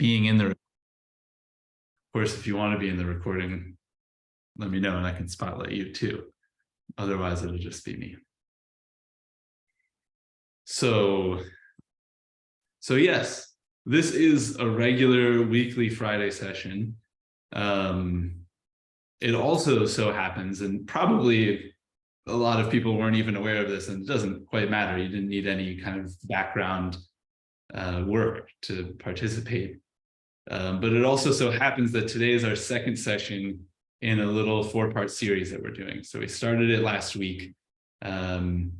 being in the, of course, if you want to be in the recording, let me know and I can spotlight you too. Otherwise, it'll just be me. So yes, this is a regular weekly Friday session. It also so happens, and probably a lot of people weren't even aware of this, and it doesn't quite matter. You didn't need any kind of background work to participate. But it also so happens that today is our second session in a little 4-part series that we're doing. So we started it last week, and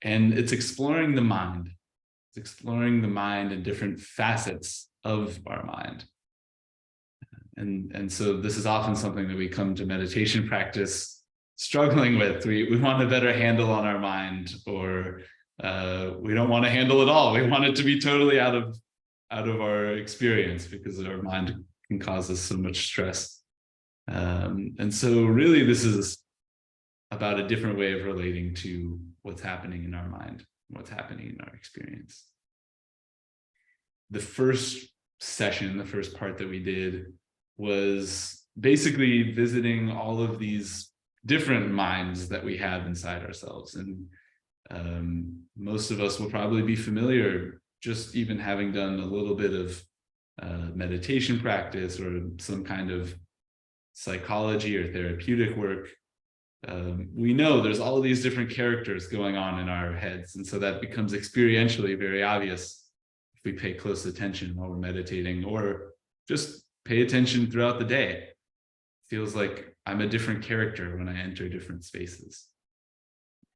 it's exploring the mind. It's exploring the mind and different facets of our mind. And so this is often something that we come to meditation practice struggling with. We want a better handle on our mind, or we don't want to handle it all. We want it to be totally out of our experience, because our mind can cause us so much stress. And so really this is about a different way of relating to what's happening in our mind, what's happening in our experience. The first session, the first part that we did, was basically visiting all of these different minds that we have inside ourselves. And most of us will probably be familiar, just even having done a little bit of meditation practice or some kind of psychology or therapeutic work. We know there's all of these different characters going on in our heads. And so that becomes experientially very obvious if we pay close attention while we're meditating, or just pay attention throughout the day. It feels like I'm a different character when I enter different spaces.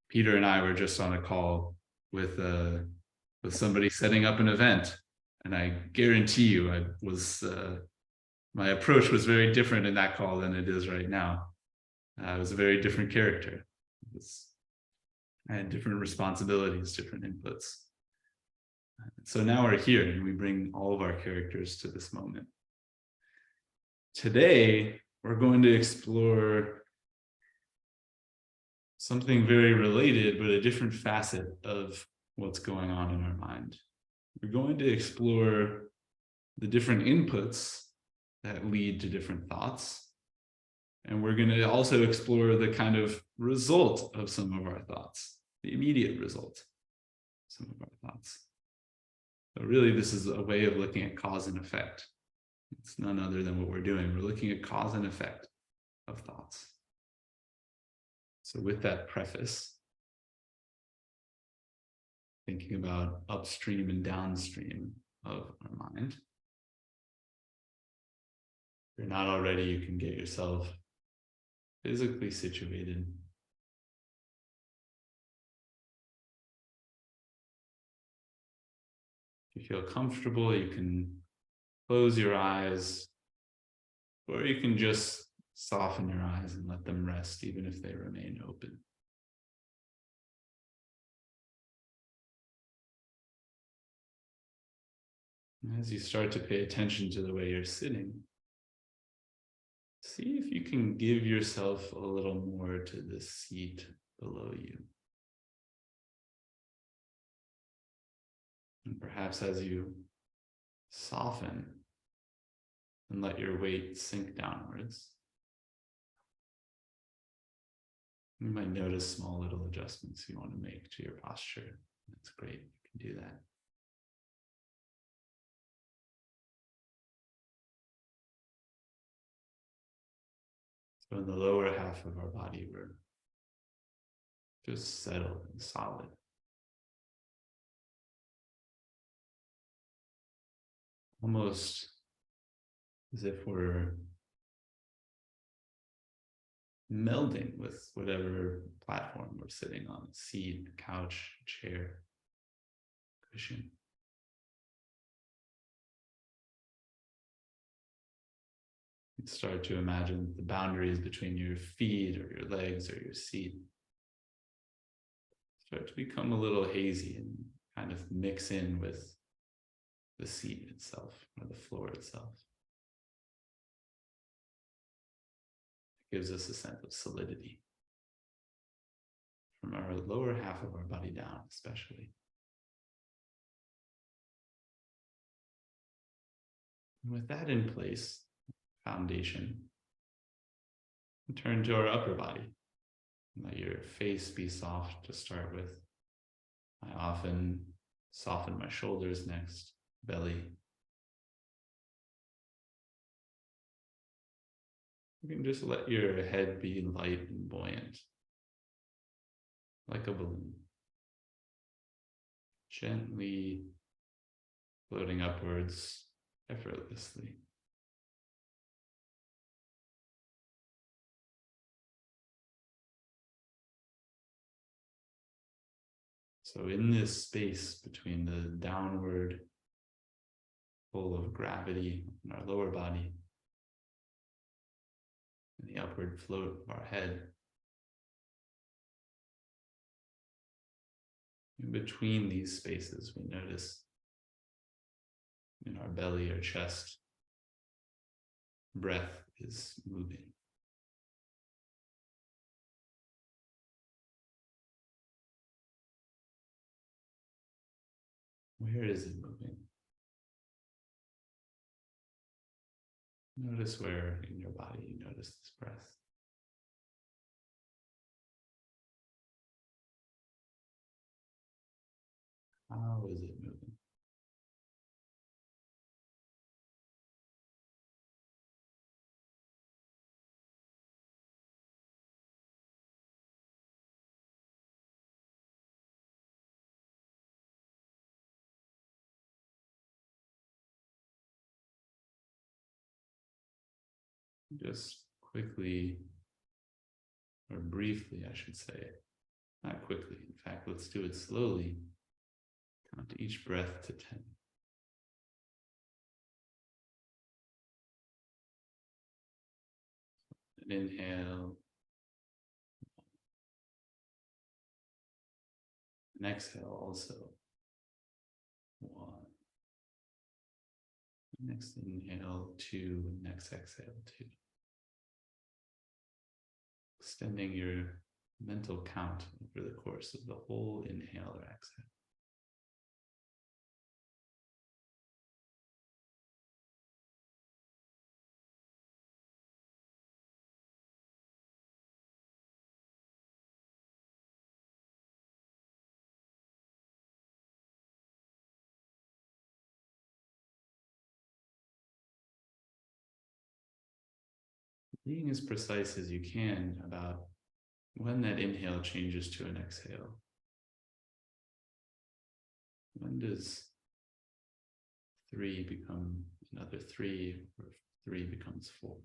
Peter and I were just on a call with somebody setting up an event, and I guarantee you my approach was very different in that call than it is right now. I was a very different character. I had different responsibilities, different inputs. So now we're here, and we bring all of our characters to this moment. Today, we're going to explore something very related, but a different facet of what's going on in our mind. We're going to explore the different inputs that lead to different thoughts. And we're going to also explore the kind of result of some of our thoughts, the immediate result of some of our thoughts. So really, this is a way of looking at cause and effect. It's none other than what we're doing. We're looking at cause and effect of thoughts. So with that preface, thinking about upstream and downstream of our mind. If you're not already, you can get yourself physically situated. If you feel comfortable, you can close your eyes, or you can just soften your eyes and let them rest, even if they remain open. As you start to pay attention to the way you're sitting, see if you can give yourself a little more to the seat below you. And perhaps as you soften and let your weight sink downwards, you might notice small little adjustments you want to make to your posture. That's great. You can do that. So in the lower half of our body, we're just settled and solid. Almost as if we're melding with whatever platform we're sitting on, seat, couch, chair, cushion. You start to imagine the boundaries between your feet or your legs or your seat start to become a little hazy and kind of mix in with the seat itself or the floor itself. It gives us a sense of solidity from our lower half of our body down, especially. And with that in place, foundation, turn to our upper body. Let your face be soft to start with. I often soften my shoulders next, belly. You can just let your head be light and buoyant, like a balloon, gently floating upwards effortlessly. So in this space between the downward pull of gravity in our lower body and the upward float of our head, in between these spaces, we notice in our belly or chest, breath is moving. Where is it moving? Notice where in your body you notice this breath. How is it moving? Just quickly, or briefly, I should say, not quickly. In fact, let's do it slowly. Count each breath to 10. And inhale. And exhale also. 1. Next inhale, 2. Next exhale, 2. Extending your mental count over the course of the whole inhale or exhale. Being as precise as you can about when that inhale changes to an exhale. When does 3 become another 3, or 3 becomes 4?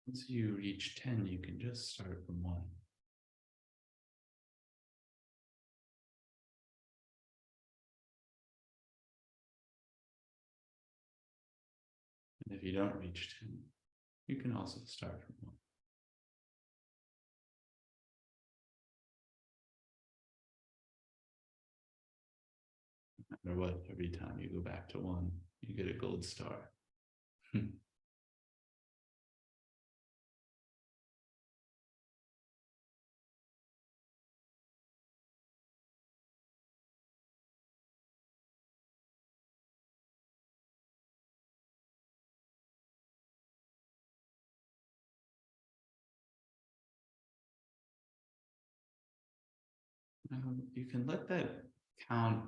Once you reach 10, you can just start from 1. And if you don't reach 10, you can also start from 1. No matter what, every time you go back to 1, you get a gold star. You can let that count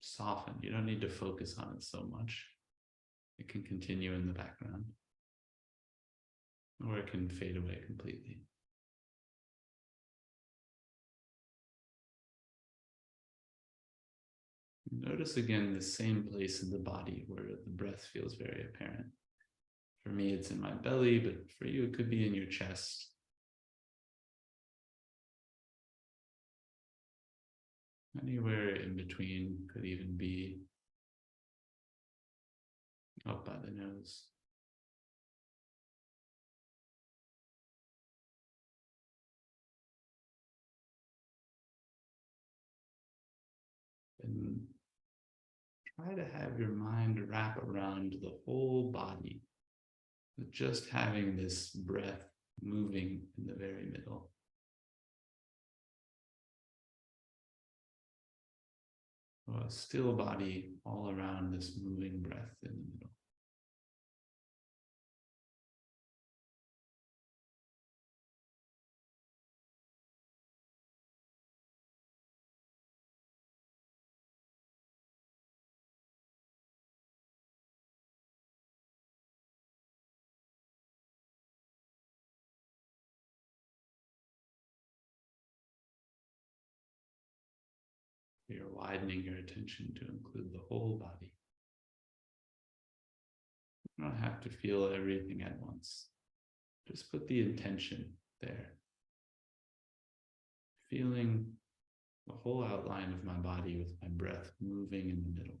soften. You don't need to focus on it so much. It can continue in the background, or it can fade away completely. Notice again the same place in the body where the breath feels very apparent. For me, it's in my belly, but for you, it could be in your chest. Anywhere in between, could even be up by the nose. try to have your mind wrap around the whole body, with just having this breath moving in the very middle. A still body all around this moving breath in the middle. You're widening your attention to include the whole body. You don't have to feel everything at once. Just put the intention there. Feeling the whole outline of my body with my breath moving in the middle.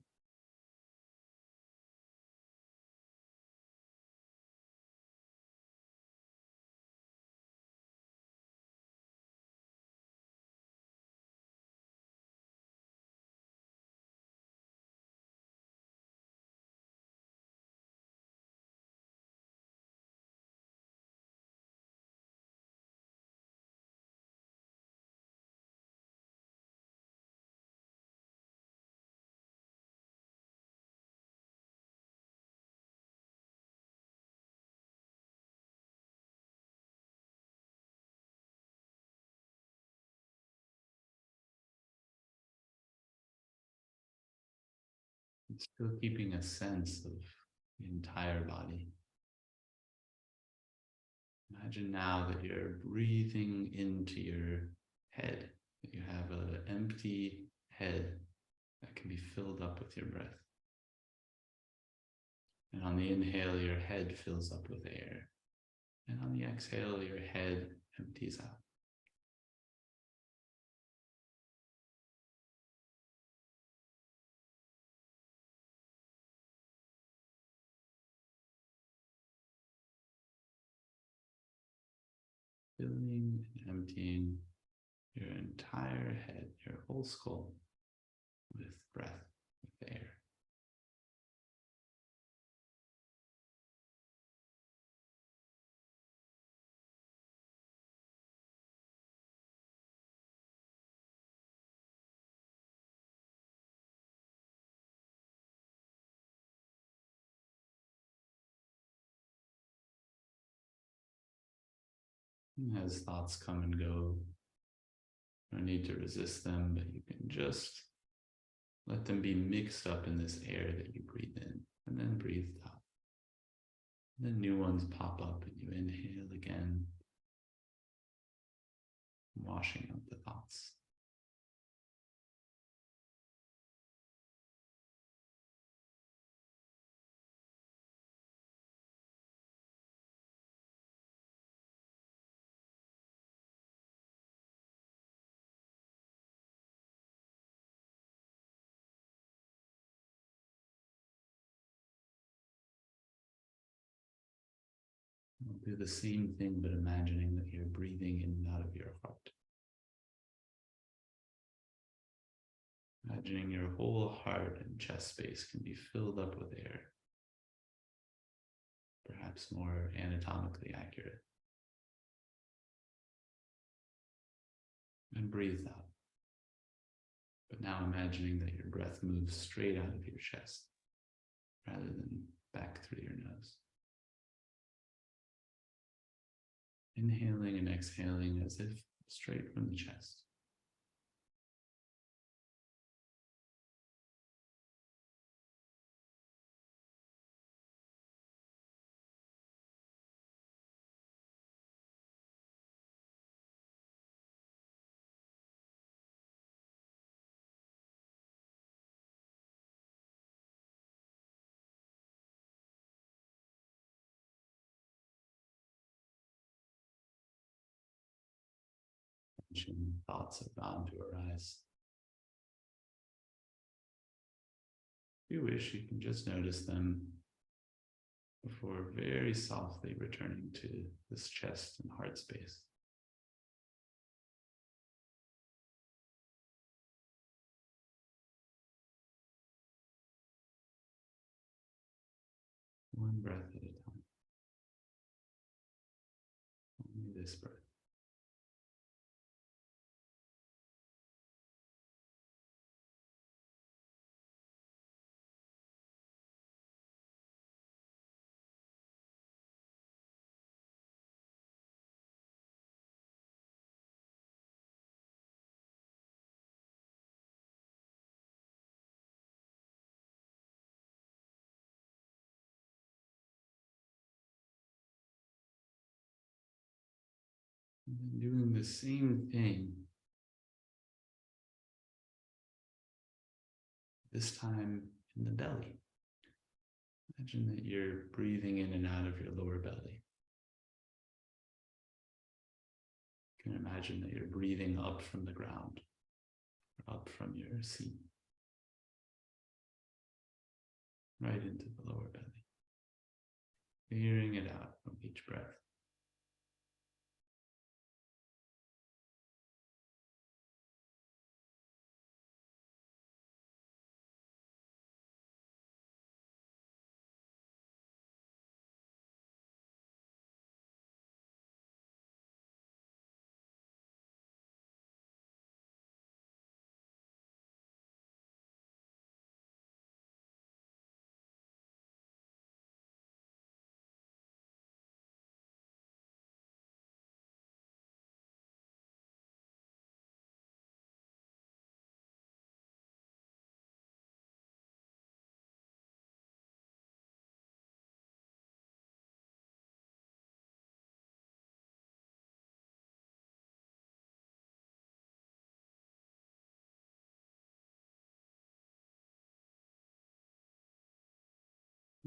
And still keeping a sense of the entire body. Imagine now that you're breathing into your head, that you have an empty head that can be filled up with your breath. And on the inhale, your head fills up with air. And on the exhale, your head empties out. Filling and emptying your entire head, your whole skull, with breath, with air. And as thoughts come and go, no need to resist them, but you can just let them be mixed up in this air that you breathe in and then breathe out. And then new ones pop up and you inhale again, washing out the thoughts. We'll do the same thing, but imagining that you're breathing in and out of your heart. Imagining your whole heart and chest space can be filled up with air, perhaps more anatomically accurate. And breathe out. But now imagining that your breath moves straight out of your chest rather than back through your nose. Inhaling and exhaling as if straight from the chest. Thoughts are bound to arise. If you wish, you can just notice them before very softly returning to this chest and heart space. One breath at a time. Only this breath. And then doing the same thing, this time in the belly. Imagine that you're breathing in and out of your lower belly. You can imagine that you're breathing up from the ground, or up from your seat, right into the lower belly. Clearing it out from each breath.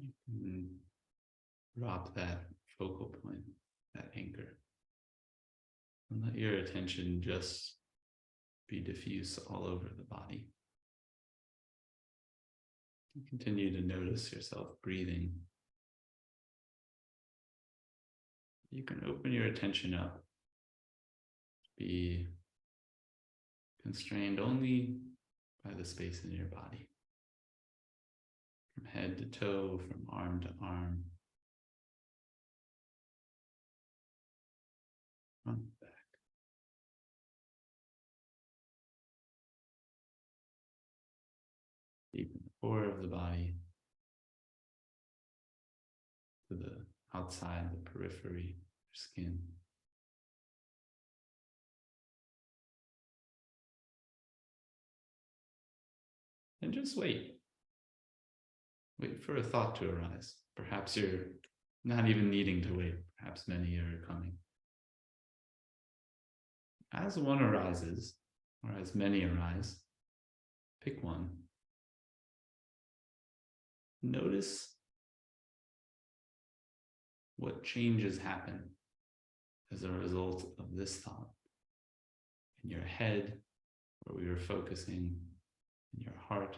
You can drop that focal point, that anchor, and let your attention just be diffuse all over the body. You continue to notice yourself breathing. You can open your attention up, be constrained only by the space in your body. From head to toe, from arm to arm, front to back. Deep in the core of the body, to the outside, the periphery, your skin. And just wait. Wait for a thought to arise. Perhaps you're not even needing to wait. Perhaps many are coming. As one arises, or as many arise, pick one. Notice what changes happen as a result of this thought. In your head, where we were focusing, in your heart,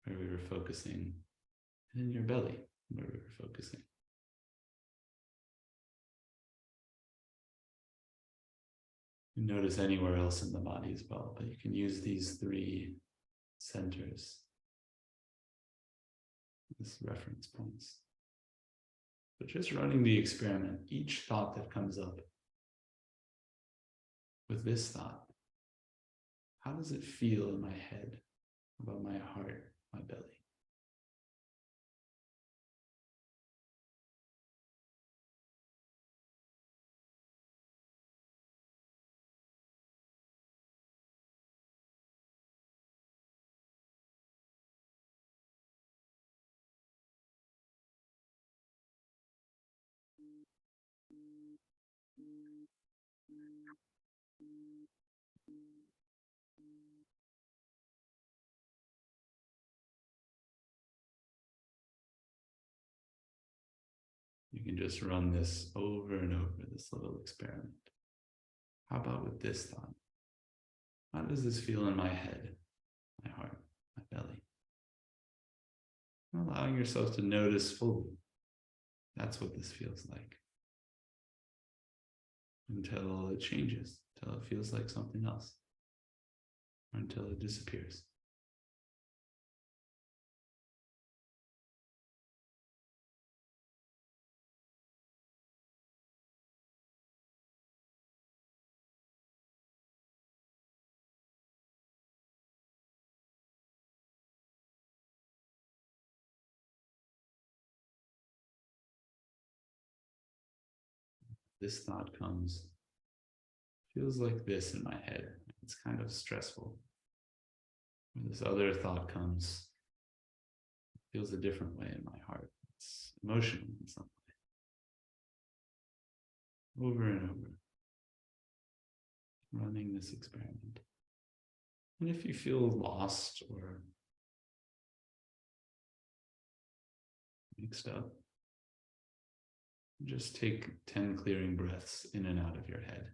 where we were focusing, and in your belly, where we were focusing. You notice anywhere else in the body as well, but you can use these three centers as reference points. But just running the experiment, each thought that comes up with this thought, how does it feel in my head, about my heart, my belly? You can just run this over and over, this little experiment. How about with this thought? How does this feel in my head, my heart, my belly? Allowing yourself to notice fully. That's what this feels like. Until it changes, until it feels like something else, or until it disappears. this thought comes, feels like this in my head. It's kind of stressful. When this other thought comes, it feels a different way in my heart. It's emotional in some way. Over and over. Running this experiment. And if you feel lost or mixed up, just take 10 clearing breaths in and out of your head.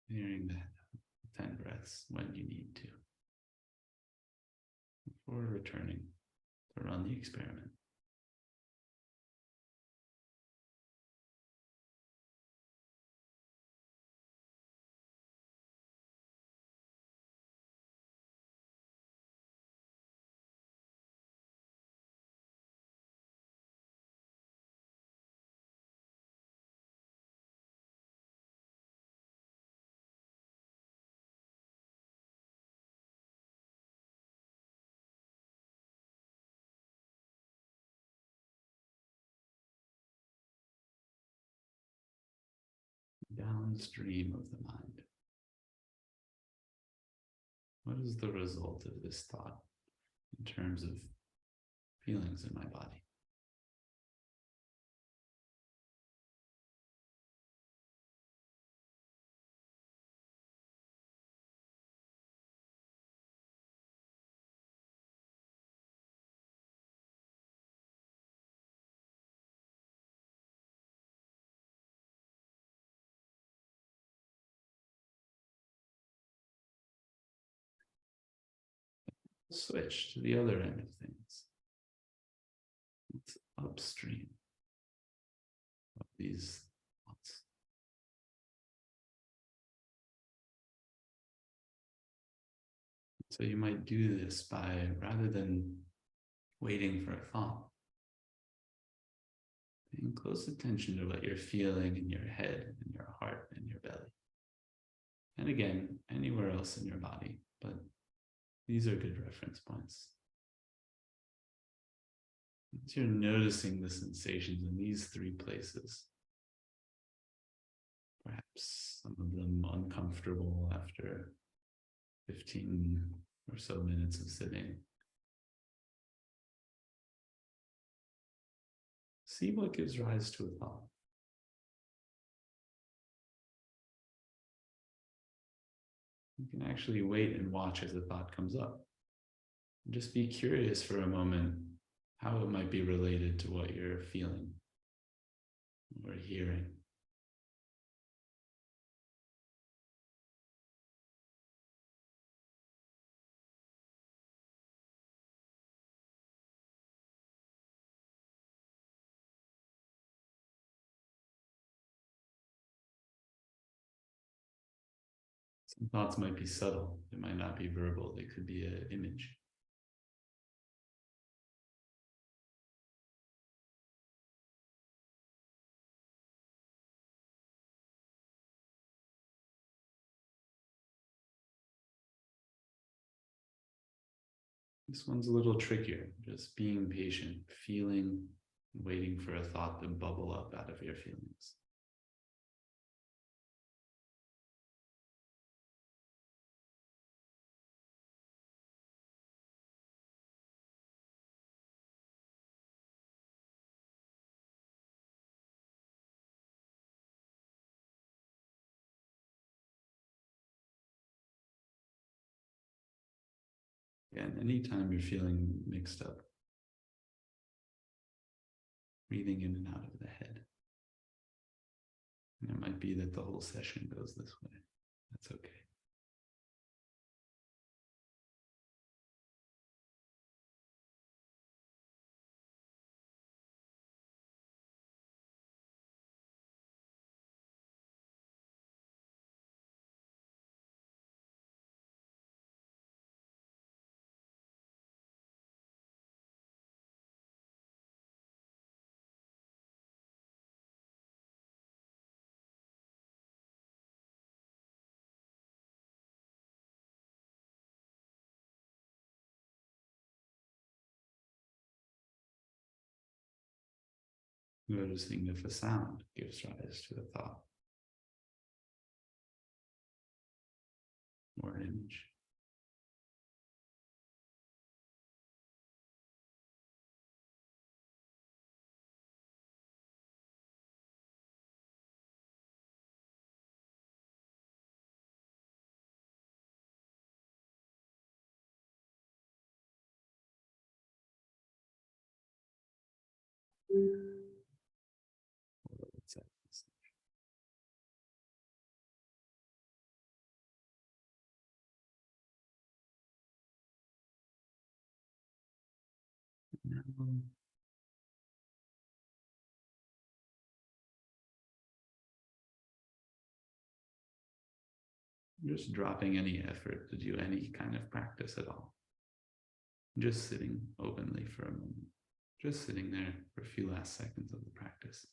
Clearing that 10 breaths when you need to, before returning to run the experiment. Downstream of the mind. What is the result of this thought in terms of feelings in my body? Switch to the other end of things. It's upstream of these thoughts. So you might do this by, rather than waiting for a thought, paying close attention to what you're feeling in your head, in your heart, in your belly. And again, anywhere else in your body, but these are good reference points. As you're noticing the sensations in these three places, perhaps some of them uncomfortable after 15 or so minutes of sitting. See what gives rise to a thought. You can actually wait and watch as a thought comes up. Just be curious for a moment how it might be related to what you're feeling or hearing. Some thoughts might be subtle. They might not be verbal. They could be an image. This one's a little trickier, just being patient, feeling, waiting for a thought to bubble up out of your feelings. Again, anytime you're feeling mixed up, breathing in and out of the head. And it might be that the whole session goes this way. That's okay. Noticing if a sound gives rise to a thought or an image. What's that? Now, just dropping any effort to do any kind of practice at all. Just sitting openly for a moment. Just sitting there for a few last seconds of the practice.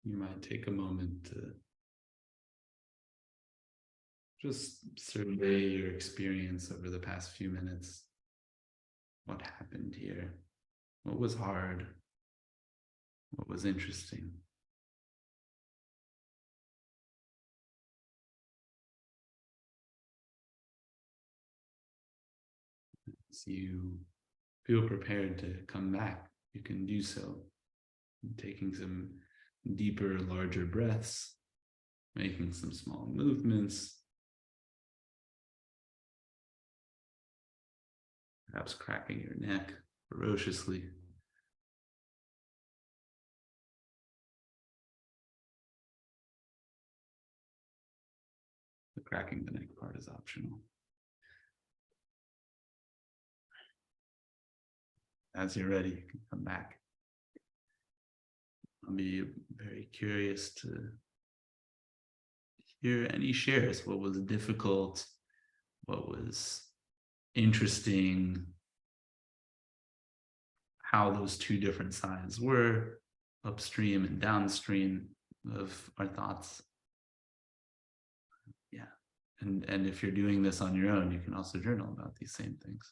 You might take a moment to just survey your experience over the past few minutes. What happened here? What was hard? What was interesting? As you feel prepared to come back, you can do so. Taking some deeper, larger breaths, making some small movements, perhaps cracking your neck ferociously. The cracking the neck part is optional. As you're ready, you can come back. I'll be very curious to hear any shares. What was difficult? What was interesting? How those two different sides were, upstream and downstream of our thoughts. Yeah. And if you're doing this on your own, you can also journal about these same things.